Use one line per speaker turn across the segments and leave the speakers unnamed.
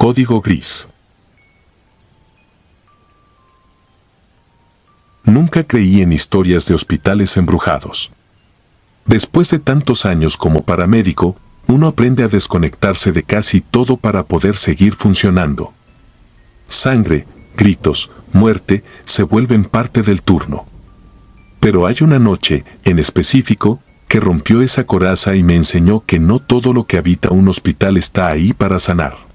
Código gris. Nunca creí en historias de hospitales embrujados. Después de tantos años como paramédico, uno aprende a desconectarse de casi todo para poder seguir funcionando. Sangre, gritos, muerte, se vuelven parte del turno. Pero hay una noche, en específico, que rompió esa coraza y me enseñó que no todo lo que habita un hospital está ahí para sanar.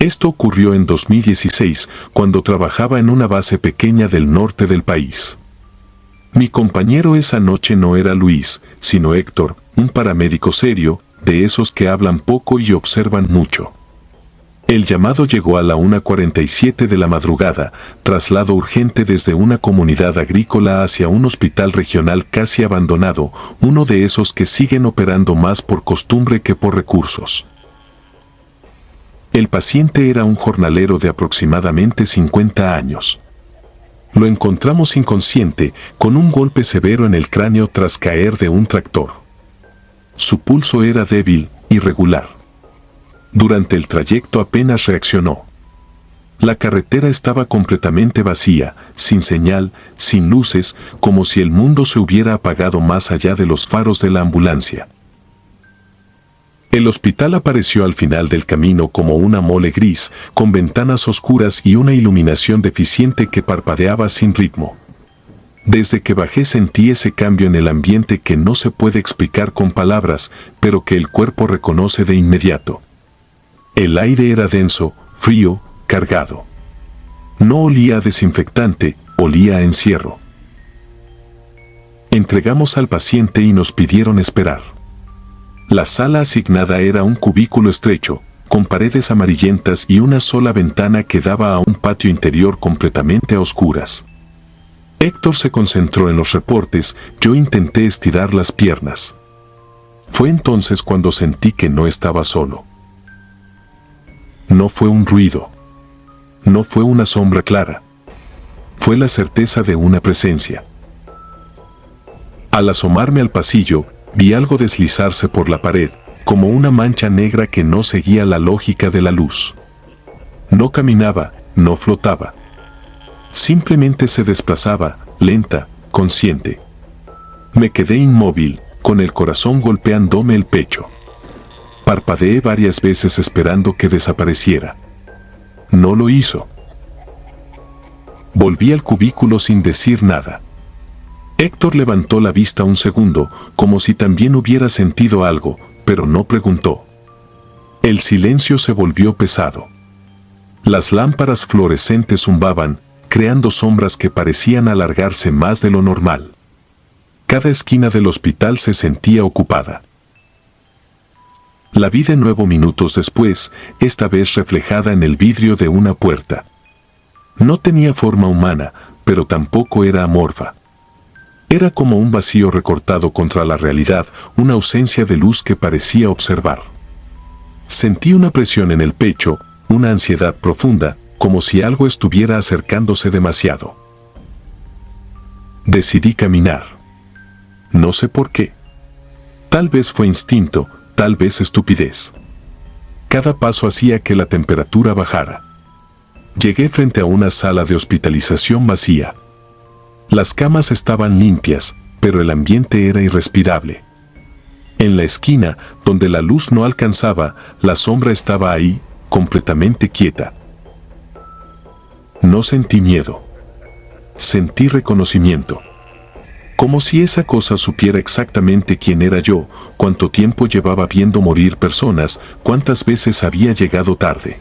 Esto ocurrió en 2016, cuando trabajaba en una base pequeña del norte del país. Mi compañero esa noche no era Luis, sino Héctor, un paramédico serio, de esos que hablan poco y observan mucho. El llamado llegó a la 1:47 de la madrugada, traslado urgente desde una comunidad agrícola hacia un hospital regional casi abandonado, uno de esos que siguen operando más por costumbre que por recursos. El paciente era un jornalero de aproximadamente 50 años. Lo encontramos inconsciente, con un golpe severo en el cráneo tras caer de un tractor. Su pulso era débil, irregular. Durante el trayecto apenas reaccionó. La carretera estaba completamente vacía, sin señal, sin luces, como si el mundo se hubiera apagado más allá de los faros de la ambulancia. El hospital apareció al final del camino como una mole gris, con ventanas oscuras y una iluminación deficiente que parpadeaba sin ritmo. Desde que bajé sentí ese cambio en el ambiente que no se puede explicar con palabras, pero que el cuerpo reconoce de inmediato. El aire era denso, frío, cargado. No olía a desinfectante, olía a encierro. Entregamos al paciente y nos pidieron esperar. La sala asignada era un cubículo estrecho, con paredes amarillentas y una sola ventana que daba a un patio interior completamente a oscuras. Héctor se concentró en los reportes, yo intenté estirar las piernas. Fue entonces cuando sentí que no estaba solo. No fue un ruido. No fue una sombra clara. Fue la certeza de una presencia. Al asomarme al pasillo, vi algo deslizarse por la pared, como una mancha negra que no seguía la lógica de la luz. No caminaba, no flotaba. Simplemente se desplazaba, lenta, consciente. Me quedé inmóvil, con el corazón golpeándome el pecho. Parpadeé varias veces esperando que desapareciera. No lo hizo. Volví al cubículo sin decir nada. Héctor levantó la vista un segundo, como si también hubiera sentido algo, pero no preguntó. El silencio se volvió pesado. Las lámparas fluorescentes zumbaban, creando sombras que parecían alargarse más de lo normal. Cada esquina del hospital se sentía ocupada. La vi de nuevo minutos después, esta vez reflejada en el vidrio de una puerta. No tenía forma humana, pero tampoco era amorfa. Era como un vacío recortado contra la realidad, una ausencia de luz que parecía observar. Sentí una presión en el pecho, una ansiedad profunda, como si algo estuviera acercándose demasiado. Decidí caminar. No sé por qué. Tal vez fue instinto, tal vez estupidez. Cada paso hacía que la temperatura bajara. Llegué frente a una sala de hospitalización vacía. Las camas estaban limpias, pero el ambiente era irrespirable. En la esquina, donde la luz no alcanzaba, la sombra estaba ahí, completamente quieta. No sentí miedo. Sentí reconocimiento. Como si esa cosa supiera exactamente quién era yo, cuánto tiempo llevaba viendo morir personas, cuántas veces había llegado tarde.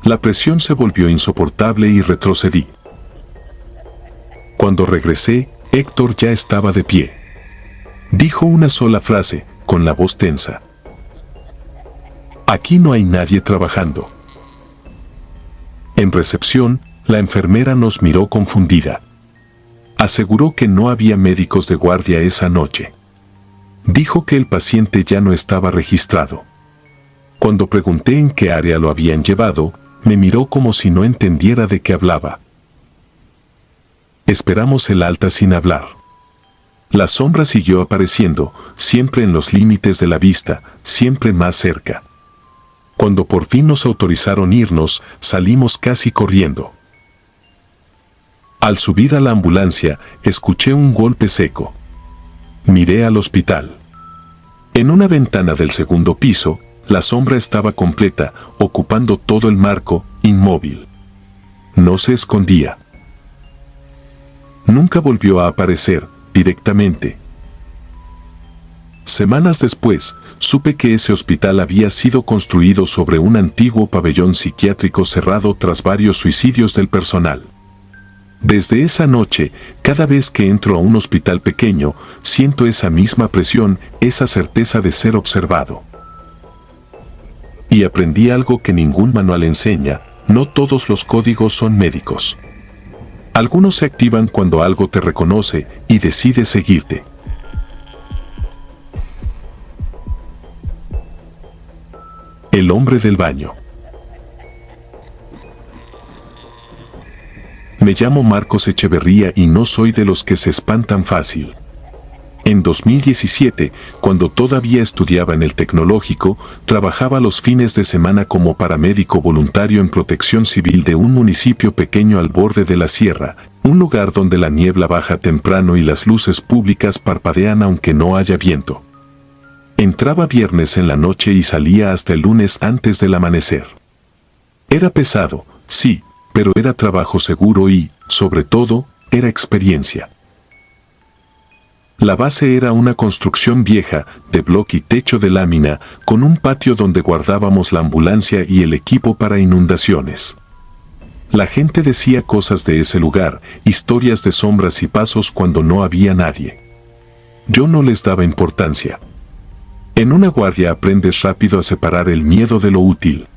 La presión se volvió insoportable y retrocedí. Cuando regresé, Héctor ya estaba de pie. Dijo una sola frase, con la voz tensa. Aquí no hay nadie trabajando. En recepción, la enfermera nos miró confundida. Aseguró que no había médicos de guardia esa noche. Dijo que el paciente ya no estaba registrado. Cuando pregunté en qué área lo habían llevado, me miró como si no entendiera de qué hablaba. Esperamos el alta sin hablar. La sombra siguió apareciendo, siempre en los límites de la vista, siempre más cerca. Cuando por fin nos autorizaron irnos, salimos casi corriendo. Al subir a la ambulancia, escuché un golpe seco. Miré al hospital. En una ventana del segundo piso, la sombra estaba completa, ocupando todo el marco, inmóvil. No se escondía. Nunca volvió a aparecer, directamente. Semanas después, supe que ese hospital había sido construido sobre un antiguo pabellón psiquiátrico cerrado tras varios suicidios del personal. Desde esa noche, cada vez que entro a un hospital pequeño, siento esa misma presión, esa certeza de ser observado. Y aprendí algo que ningún manual enseña: no todos los códigos son médicos. Algunos se activan cuando algo te reconoce y decide seguirte. El hombre del baño. Me llamo Marcos Echeverría y no soy de los que se espantan fácil. En 2017, cuando todavía estudiaba en el Tecnológico, trabajaba los fines de semana como paramédico voluntario en protección civil de un municipio pequeño al borde de la sierra, un lugar donde la niebla baja temprano y las luces públicas parpadean aunque no haya viento. Entraba viernes en la noche y salía hasta el lunes antes del amanecer. Era pesado, sí, pero era trabajo seguro y, sobre todo, era experiencia. La base era una construcción vieja, de bloque y techo de lámina, con un patio donde guardábamos la ambulancia y el equipo para inundaciones. La gente decía cosas de ese lugar, historias de sombras y pasos cuando no había nadie. Yo no les daba importancia. En una guardia aprendes rápido a separar el miedo de lo útil.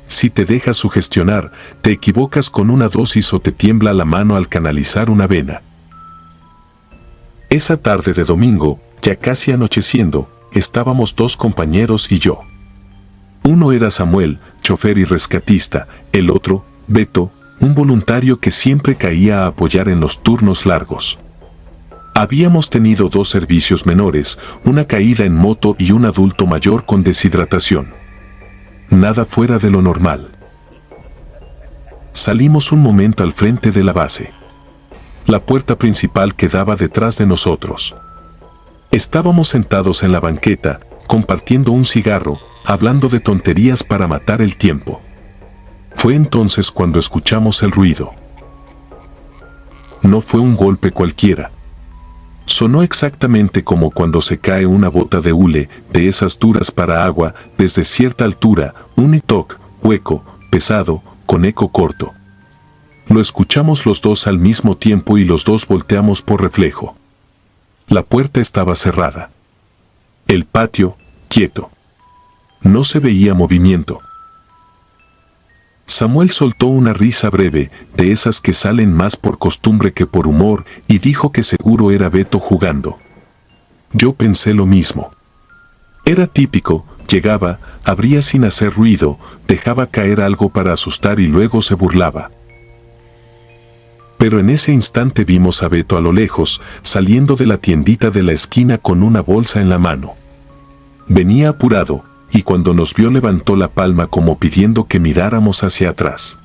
Si te dejas sugestionar, te equivocas con una dosis o te tiembla la mano al canalizar una vena. Esa tarde de domingo, ya casi anocheciendo, estábamos dos compañeros y yo. Uno era Samuel, chofer y rescatista, el otro, Beto, un voluntario que siempre caía a apoyar en los turnos largos. Habíamos tenido 2 servicios menores, una caída en moto y un adulto mayor con deshidratación. Nada fuera de lo normal. Salimos un momento al frente de la base. La puerta principal quedaba detrás de nosotros. Estábamos sentados en la banqueta, compartiendo un cigarro, hablando de tonterías para matar el tiempo. Fue entonces cuando escuchamos el ruido. No fue un golpe cualquiera. Sonó exactamente como cuando se cae una bota de hule, de esas duras para agua, desde cierta altura, un toc, hueco, pesado, con eco corto. Lo escuchamos los dos al mismo tiempo y los dos volteamos por reflejo. La puerta estaba cerrada. El patio, quieto. No se veía movimiento. Samuel soltó una risa breve, de esas que salen más por costumbre que por humor, y dijo que seguro era Beto jugando. Yo pensé lo mismo. Era típico, llegaba, abría sin hacer ruido, dejaba caer algo para asustar y luego se burlaba. Pero en ese instante vimos a Beto a lo lejos, saliendo de la tiendita de la esquina con una bolsa en la mano. Venía apurado, y cuando nos vio levantó la palma como pidiendo que miráramos hacia atrás.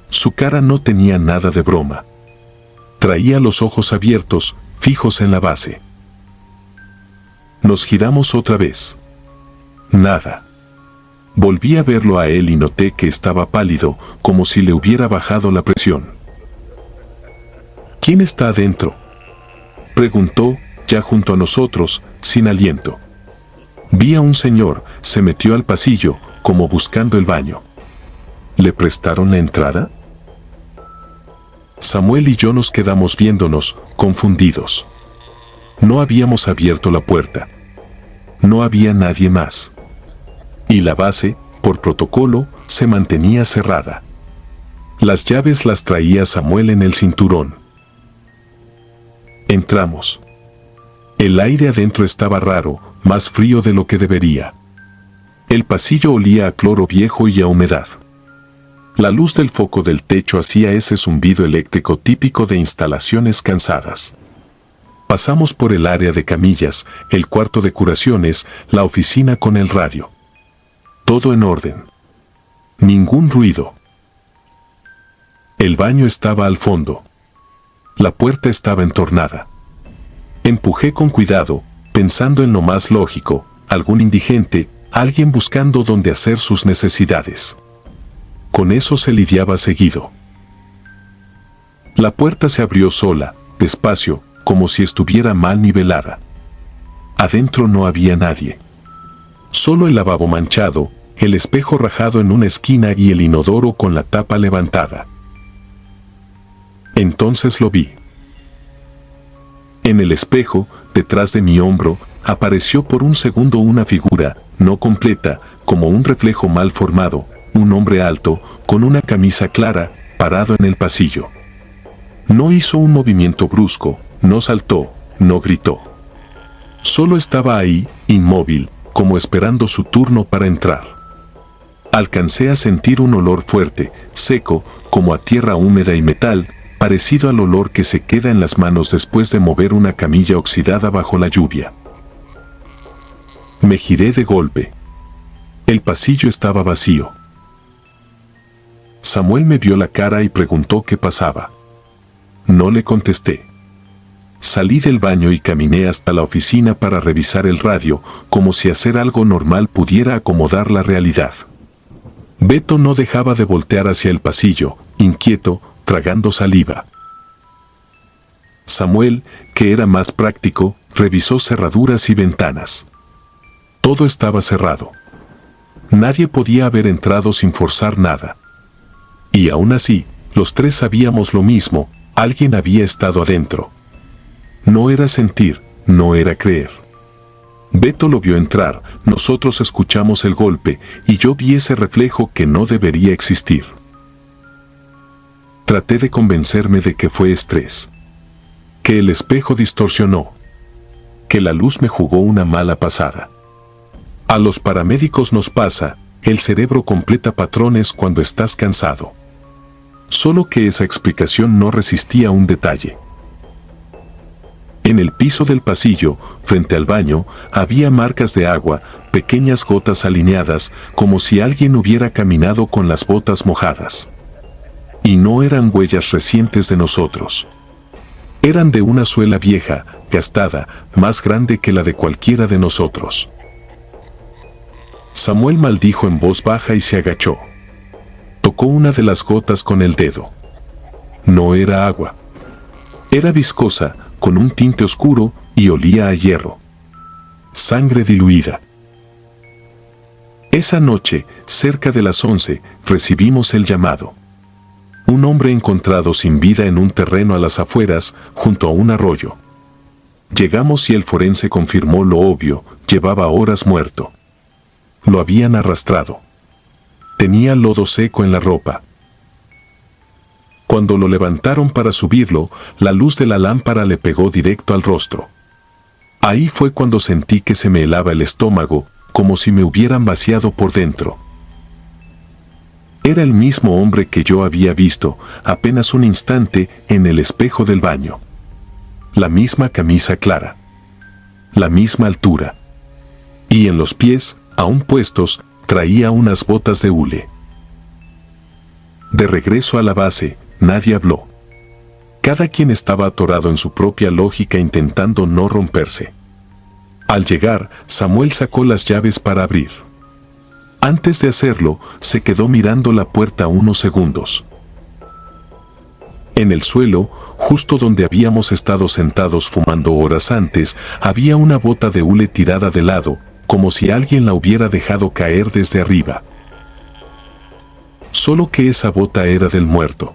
Su cara no tenía nada de broma. Traía los ojos abiertos, fijos en la base. Nos giramos otra vez. Nada. Volví a verlo a él y noté que estaba pálido, como si le hubiera bajado la presión. ¿Quién está adentro?, preguntó, ya junto a nosotros, sin aliento. Vi a un señor, se metió al pasillo, como buscando el baño. ¿Le prestaron la entrada? Samuel y yo nos quedamos viéndonos, confundidos. No habíamos abierto la puerta. No había nadie más. Y la base, por protocolo, se mantenía cerrada. Las llaves las traía Samuel en el cinturón. Entramos. El aire adentro estaba raro, más frío de lo que debería. El pasillo olía a cloro viejo y a humedad. La luz del foco del techo hacía ese zumbido eléctrico típico de instalaciones cansadas. Pasamos por el área de camillas, el cuarto de curaciones, la oficina con el radio. Todo en orden. Ningún ruido. El baño estaba al fondo. La puerta estaba entornada. Empujé con cuidado, pensando en lo más lógico, algún indigente, alguien buscando dónde hacer sus necesidades. Con eso se lidiaba seguido. La puerta se abrió sola, despacio, como si estuviera mal nivelada. Adentro no había nadie. Solo el lavabo manchado, el espejo rajado en una esquina y el inodoro con la tapa levantada. Entonces lo vi. En el espejo, detrás de mi hombro, apareció por un segundo una figura, no completa, como un reflejo mal formado, un hombre alto, con una camisa clara, parado en el pasillo. No hizo un movimiento brusco, no saltó, no gritó. Solo estaba ahí, inmóvil, como esperando su turno para entrar. Alcancé a sentir un olor fuerte, seco, como a tierra húmeda y metal, parecido al olor que se queda en las manos después de mover una camilla oxidada bajo la lluvia. Me giré de golpe. El pasillo estaba vacío. Samuel me vio la cara y preguntó qué pasaba. No le contesté. Salí del baño y caminé hasta la oficina para revisar el radio, como si hacer algo normal pudiera acomodar la realidad. Beto no dejaba de voltear hacia el pasillo, inquieto, tragando saliva. Samuel, que era más práctico, revisó cerraduras y ventanas. Todo estaba cerrado. Nadie podía haber entrado sin forzar nada. Y aún así, los tres sabíamos lo mismo, alguien había estado adentro. No era sentir, no era creer. Beto lo vio entrar, nosotros escuchamos el golpe y yo vi ese reflejo que no debería existir. Traté de convencerme de que fue estrés. Que el espejo distorsionó. Que la luz me jugó una mala pasada. A los paramédicos nos pasa, el cerebro completa patrones cuando estás cansado. Solo que esa explicación no resistía un detalle. En el piso del pasillo, frente al baño, había marcas de agua, pequeñas gotas alineadas, como si alguien hubiera caminado con las botas mojadas. Y no eran huellas recientes de nosotros. Eran de una suela vieja, gastada, más grande que la de cualquiera de nosotros. Samuel maldijo en voz baja y se agachó. Tocó una de las gotas con el dedo. No era agua. Era viscosa, con un tinte oscuro y olía a hierro. Sangre diluida. Esa noche, cerca de las 11, recibimos el llamado. Un hombre encontrado sin vida en un terreno a las afueras, junto a un arroyo. Llegamos y el forense confirmó lo obvio, llevaba horas muerto. Lo habían arrastrado. Tenía lodo seco en la ropa. Cuando lo levantaron para subirlo, la luz de la lámpara le pegó directo al rostro. Ahí fue cuando sentí que se me helaba el estómago, como si me hubieran vaciado por dentro. Era el mismo hombre que yo había visto, apenas un instante, en el espejo del baño. La misma camisa clara. La misma altura. Y en los pies, aún puestos, traía unas botas de hule. De regreso a la base, nadie habló. Cada quien estaba atorado en su propia lógica intentando no romperse. Al llegar, Samuel sacó las llaves para abrir. Antes de hacerlo, se quedó mirando la puerta unos segundos. En el suelo, justo donde habíamos estado sentados fumando horas antes, había una bota de hule tirada de lado, como si alguien la hubiera dejado caer desde arriba. Solo que esa bota era del muerto.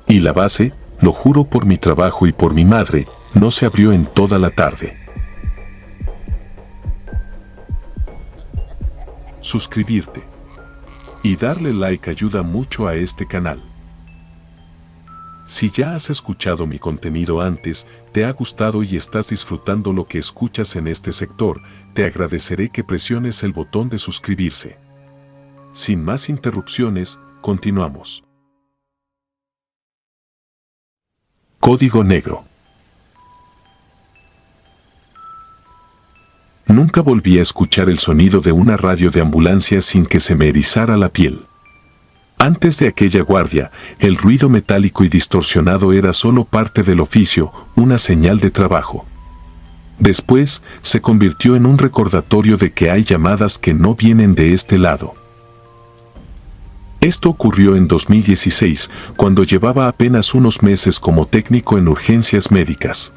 Y la base, lo juro por mi trabajo y por mi madre, no se abrió en toda la tarde. Suscribirte y darle like ayuda mucho a este canal. Si ya has escuchado mi contenido antes, te ha gustado y estás disfrutando lo que escuchas en este sector, te agradeceré que presiones el botón de suscribirse. Sin más interrupciones, continuamos. Código negro. Nunca volví a escuchar el sonido de una radio de ambulancia sin que se me erizara la piel. Antes de aquella guardia, el ruido metálico y distorsionado era solo parte del oficio, una señal de trabajo. Después, se convirtió en un recordatorio de que hay llamadas que no vienen de este lado. Esto ocurrió en 2016, cuando llevaba apenas unos meses como técnico en urgencias médicas.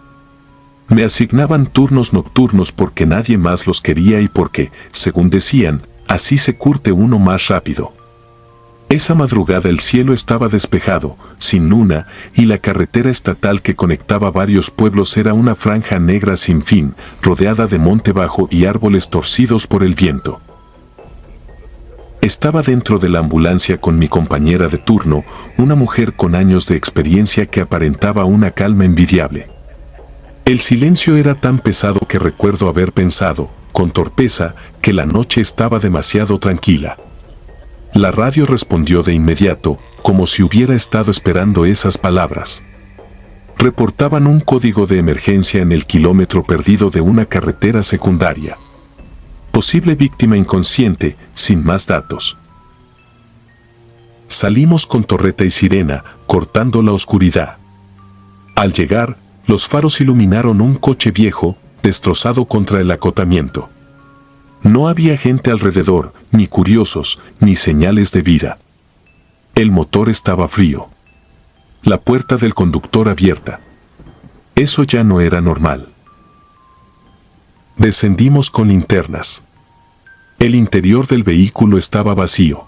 Me asignaban turnos nocturnos porque nadie más los quería y porque, según decían, así se curte uno más rápido. Esa madrugada el cielo estaba despejado, sin luna, y la carretera estatal que conectaba varios pueblos era una franja negra sin fin, rodeada de monte bajo y árboles torcidos por el viento. Estaba dentro de la ambulancia con mi compañera de turno, una mujer con años de experiencia que aparentaba una calma envidiable. El silencio era tan pesado que recuerdo haber pensado, con torpeza, que la noche estaba demasiado tranquila. La radio respondió de inmediato, como si hubiera estado esperando esas palabras. Reportaban un código de emergencia en el kilómetro perdido de una carretera secundaria. Posible víctima inconsciente, sin más datos. Salimos con torreta y sirena, cortando la oscuridad. Al llegar, los faros iluminaron un coche viejo, destrozado contra el acotamiento. No había gente alrededor, ni curiosos, ni señales de vida. El motor estaba frío. La puerta del conductor abierta. Eso ya no era normal. Descendimos con linternas. El interior del vehículo estaba vacío.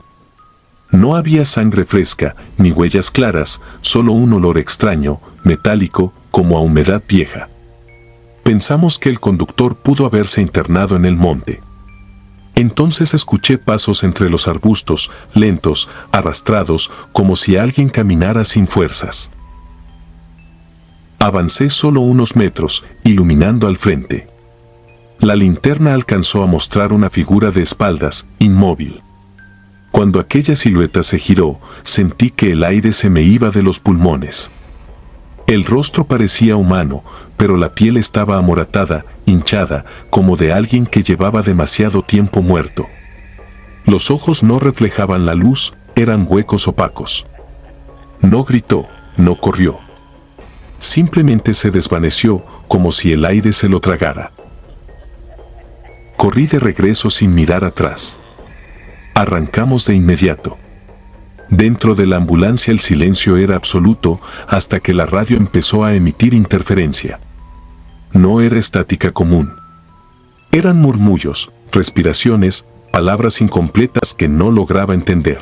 No había sangre fresca, ni huellas claras, solo un olor extraño, metálico, como a humedad vieja. Pensamos que el conductor pudo haberse internado en el monte. Entonces escuché pasos entre los arbustos, lentos, arrastrados, como si alguien caminara sin fuerzas. Avancé solo unos metros, iluminando al frente. La linterna alcanzó a mostrar una figura de espaldas, inmóvil. Cuando aquella silueta se giró, sentí que el aire se me iba de los pulmones. El rostro parecía humano, pero la piel estaba amoratada, hinchada, como de alguien que llevaba demasiado tiempo muerto. Los ojos no reflejaban la luz, eran huecos opacos. No gritó, no corrió. Simplemente se desvaneció, como si el aire se lo tragara. Corrí de regreso sin mirar atrás. Arrancamos de inmediato. Dentro de la ambulancia el silencio era absoluto hasta que la radio empezó a emitir interferencia. No era estática común. Eran murmullos, respiraciones, palabras incompletas que no lograba entender.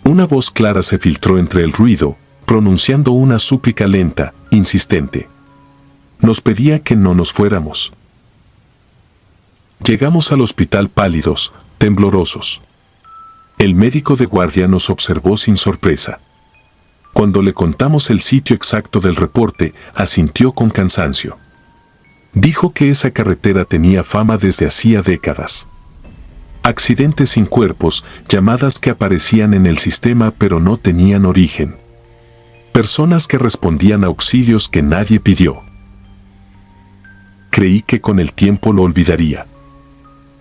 Una voz clara se filtró entre el ruido, pronunciando una súplica lenta, insistente. Nos pedía que no nos fuéramos. Llegamos al hospital pálidos, temblorosos. El médico de guardia nos observó sin sorpresa. Cuando le contamos el sitio exacto del reporte, asintió con cansancio. Dijo que esa carretera tenía fama desde hacía décadas. Accidentes sin cuerpos, llamadas que aparecían en el sistema pero no tenían origen. Personas que respondían a auxilios que nadie pidió. Creí que con el tiempo lo olvidaría.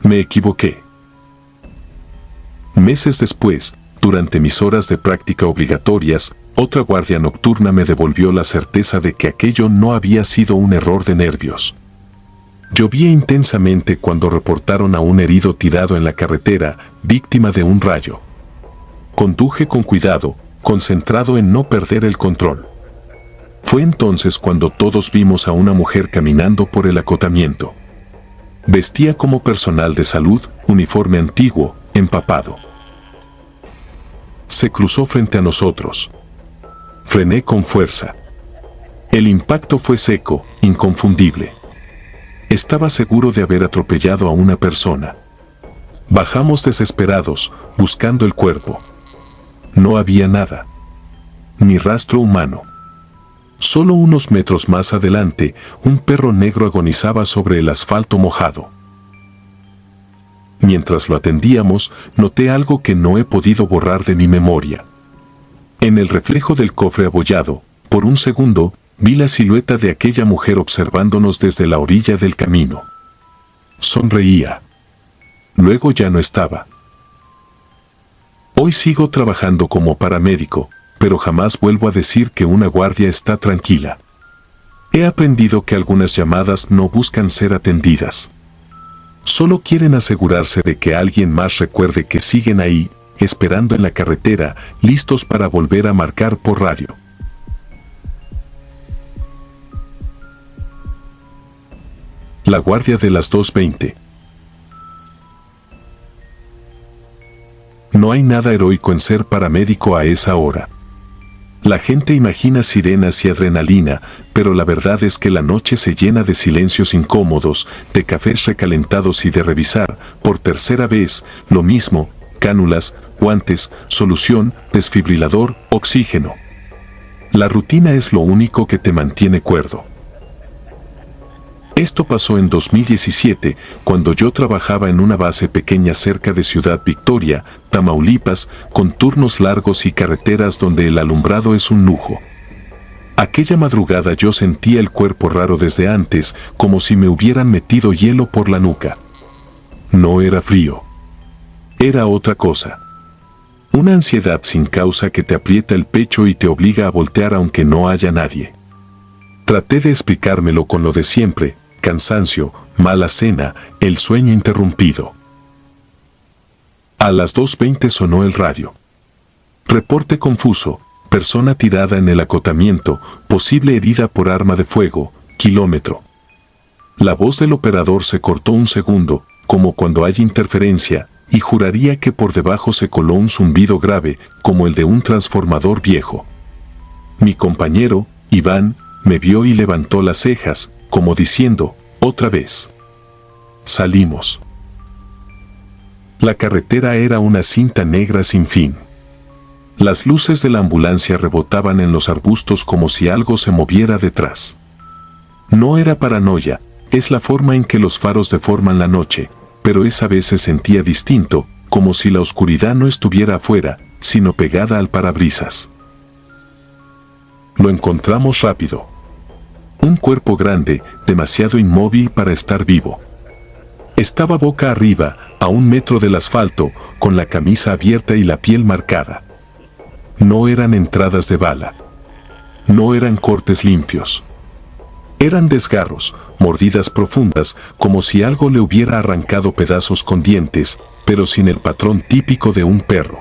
Me equivoqué. Meses después, durante mis horas de práctica obligatorias, otra guardia nocturna me devolvió la certeza de que aquello no había sido un error de nervios. Llovía intensamente cuando reportaron a un herido tirado en la carretera, víctima de un rayo. Conduje con cuidado, concentrado en no perder el control. Fue entonces cuando todos vimos a una mujer caminando por el acotamiento. Vestía como personal de salud, uniforme antiguo, empapado. Se cruzó frente a nosotros. Frené con fuerza. El impacto fue seco, inconfundible. Estaba seguro de haber atropellado a una persona. Bajamos desesperados, buscando el cuerpo. No había nada. Ni rastro humano. Solo unos metros más adelante, un perro negro agonizaba sobre el asfalto mojado. Mientras lo atendíamos, noté algo que no he podido borrar de mi memoria. En el reflejo del cofre abollado, por un segundo, vi la silueta de aquella mujer observándonos desde la orilla del camino. Sonreía. Luego ya no estaba. Hoy sigo trabajando como paramédico, pero jamás vuelvo a decir que una guardia está tranquila. He aprendido que algunas llamadas no buscan ser atendidas. Solo quieren asegurarse de que alguien más recuerde que siguen ahí, esperando en la carretera, listos para volver a marcar por radio. La guardia de las 2:20. No hay nada heroico en ser paramédico a esa hora. La gente imagina sirenas y adrenalina, pero la verdad es que la noche se llena de silencios incómodos, de cafés recalentados y de revisar, por tercera vez, lo mismo: cánulas, guantes, solución, desfibrilador, oxígeno. La rutina es lo único que te mantiene cuerdo. Esto pasó en 2017, cuando yo trabajaba en una base pequeña cerca de Ciudad Victoria, Tamaulipas, con turnos largos y carreteras donde el alumbrado es un lujo. Aquella madrugada yo sentía el cuerpo raro desde antes, como si me hubieran metido hielo por la nuca. No era frío. Era otra cosa. Una ansiedad sin causa que te aprieta el pecho y te obliga a voltear aunque no haya nadie. Traté de explicármelo con lo de siempre: cansancio, mala cena, el sueño interrumpido. A las 2:20 sonó el radio. Reporte confuso: persona tirada en el acotamiento, posible herida por arma de fuego, kilómetro. La voz del operador se cortó un segundo, como cuando hay interferencia, y juraría que por debajo se coló un zumbido grave, como el de un transformador viejo. Mi compañero, Iván, me vio y levantó las cejas, como diciendo: otra vez. Salimos. La carretera era una cinta negra sin fin. Las luces de la ambulancia rebotaban en los arbustos como si algo se moviera detrás. No era paranoia, es la forma en que los faros deforman la noche, pero esa vez se sentía distinto, como si la oscuridad no estuviera afuera, sino pegada al parabrisas. Lo encontramos rápido. Un cuerpo grande, demasiado inmóvil para estar vivo. Estaba boca arriba, a 1 metro del asfalto, con la camisa abierta y la piel marcada. No eran entradas de bala. No eran cortes limpios. Eran desgarros, mordidas profundas, como si algo le hubiera arrancado pedazos con dientes, pero sin el patrón típico de un perro.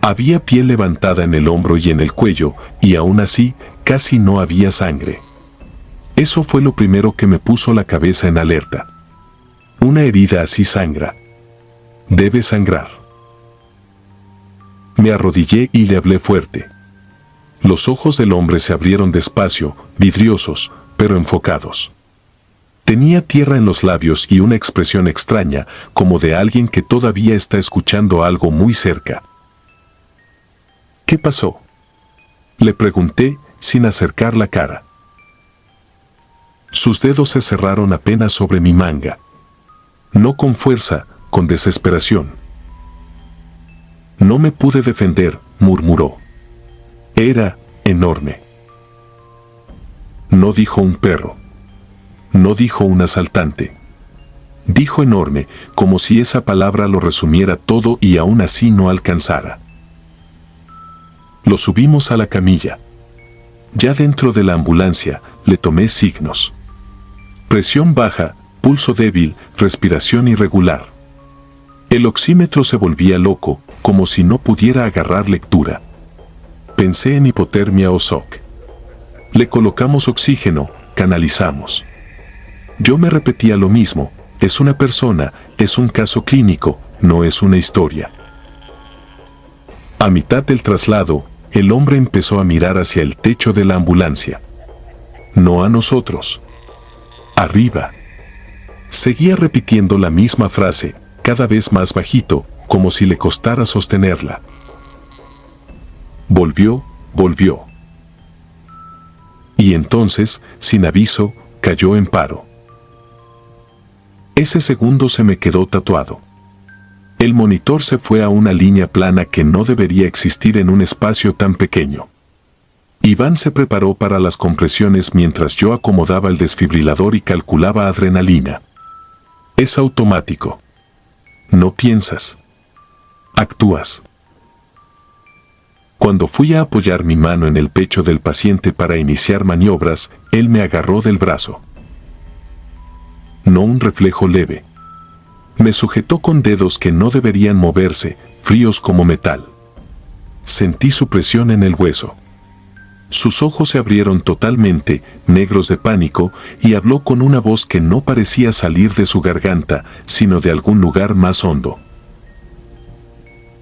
Había piel levantada en el hombro y en el cuello, y aún así, casi no había sangre. Eso fue lo primero que me puso la cabeza en alerta. Una herida así sangra. Debe sangrar. Me arrodillé y le hablé fuerte. Los ojos del hombre se abrieron despacio, vidriosos, pero enfocados. Tenía tierra en los labios y una expresión extraña, como de alguien que todavía está escuchando algo muy cerca. ¿Qué pasó?, le pregunté, sin acercar la cara. Sus dedos se cerraron apenas sobre mi manga. No con fuerza, con desesperación. No me pude defender, murmuró. Era enorme. No dijo un perro. No dijo un asaltante. Dijo enorme, como si esa palabra lo resumiera todo y aún así no alcanzara. Lo subimos a la camilla. Ya dentro de la ambulancia, le tomé signos. Presión baja, pulso débil, respiración irregular. El oxímetro se volvía loco, como si no pudiera agarrar lectura. Pensé en hipotermia o shock. Le colocamos oxígeno, canalizamos. Yo me repetía lo mismo: es una persona, es un caso clínico, no es una historia. A mitad del traslado, el hombre empezó a mirar hacia el techo de la ambulancia. No a nosotros. Arriba. Seguía repitiendo la misma frase, cada vez más bajito, como si le costara sostenerla. Volvió. Y entonces, sin aviso, cayó en paro. Ese segundo se me quedó tatuado. El monitor se fue a una línea plana que no debería existir en un espacio tan pequeño. Iván se preparó para las compresiones mientras yo acomodaba el desfibrilador y calculaba adrenalina. Es automático. No piensas. Actúas. Cuando fui a apoyar mi mano en el pecho del paciente para iniciar maniobras, él me agarró del brazo. No un reflejo leve. Me sujetó con dedos que no deberían moverse, fríos como metal. Sentí su presión en el hueso. Sus ojos se abrieron totalmente, negros de pánico, y habló con una voz que no parecía salir de su garganta, sino de algún lugar más hondo.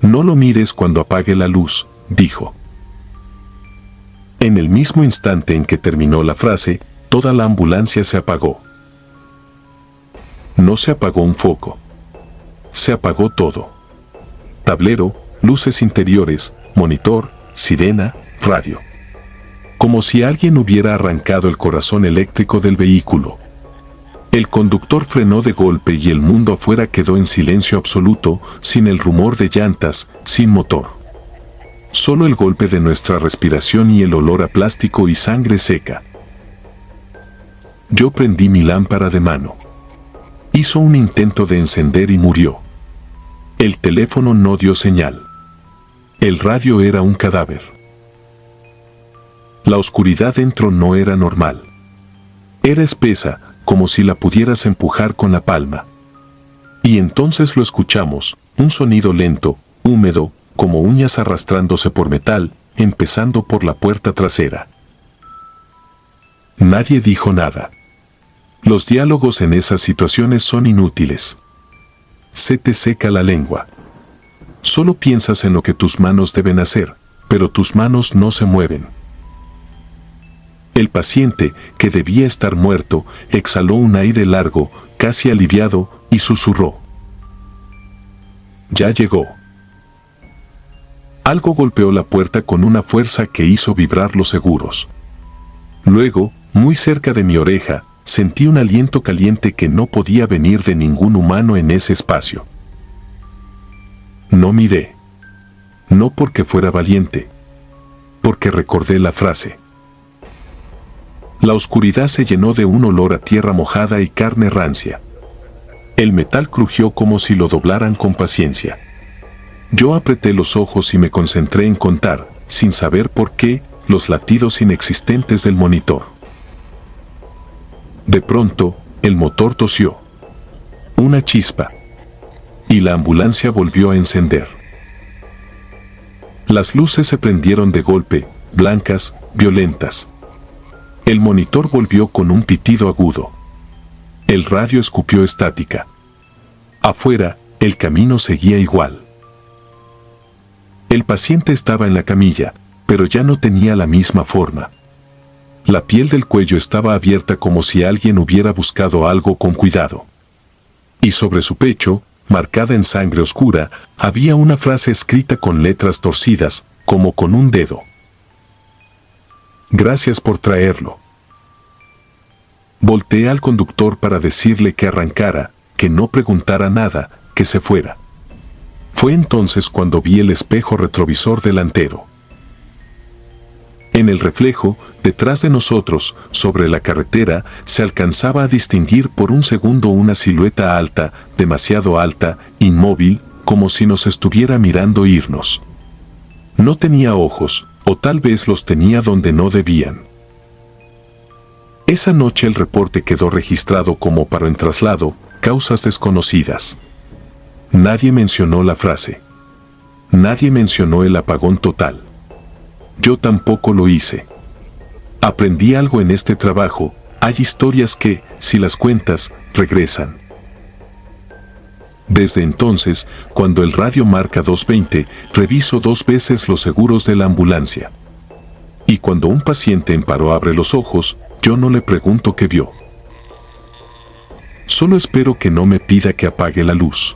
No lo mires cuando apague la luz, dijo. En el mismo instante en que terminó la frase, toda la ambulancia se apagó. No se apagó un foco. Se apagó todo. Tablero, luces interiores, monitor, sirena, radio. Como si alguien hubiera arrancado el corazón eléctrico del vehículo. El conductor frenó de golpe y el mundo afuera quedó en silencio absoluto, sin el rumor de llantas, sin motor. Solo el golpe de nuestra respiración y el olor a plástico y sangre seca. Yo prendí mi lámpara de mano. Hizo un intento de encender y murió. El teléfono no dio señal. El radio era un cadáver. La oscuridad dentro no era normal. Era espesa, como si la pudieras empujar con la palma. Y entonces lo escuchamos, un sonido lento, húmedo, como uñas arrastrándose por metal, empezando por la puerta trasera. Nadie dijo nada. Los diálogos en esas situaciones son inútiles. Se te seca la lengua. Solo piensas en lo que tus manos deben hacer, pero tus manos no se mueven. El paciente, que debía estar muerto, exhaló un aire largo, casi aliviado, y susurró. Ya llegó. Algo golpeó la puerta con una fuerza que hizo vibrar los seguros. Luego, muy cerca de mi oreja, sentí un aliento caliente que no podía venir de ningún humano en ese espacio. No miré. No porque fuera valiente. Porque recordé la frase. La oscuridad se llenó de un olor a tierra mojada y carne rancia. El metal crujió como si lo doblaran con paciencia. Yo apreté los ojos y me concentré en contar, sin saber por qué, los latidos inexistentes del monitor. De pronto, el motor tosió. Una chispa. Y la ambulancia volvió a encender. Las luces se prendieron de golpe, blancas, violentas. El monitor volvió con un pitido agudo. El radio escupió estática. Afuera, el camino seguía igual. El paciente estaba en la camilla, pero ya no tenía la misma forma. La piel del cuello estaba abierta como si alguien hubiera buscado algo con cuidado. Y sobre su pecho, marcada en sangre oscura, había una frase escrita con letras torcidas, como con un dedo. Gracias por traerlo. Volteé al conductor para decirle que arrancara, que no preguntara nada, que se fuera. Fue entonces cuando vi el espejo retrovisor delantero. En el reflejo, detrás de nosotros, sobre la carretera, se alcanzaba a distinguir por un segundo una silueta alta, demasiado alta, inmóvil, como si nos estuviera mirando irnos. No tenía ojos, o tal vez los tenía donde no debían. Esa noche el reporte quedó registrado como paro en traslado, causas desconocidas. Nadie mencionó la frase. Nadie mencionó el apagón total. Yo tampoco lo hice. Aprendí algo en este trabajo, hay historias que, si las cuentas, regresan. Desde entonces, cuando el radio marca 220, reviso 2 veces los seguros de la ambulancia. Y cuando un paciente en paro abre los ojos, yo no le pregunto qué vio. Solo espero que no me pida que apague la luz.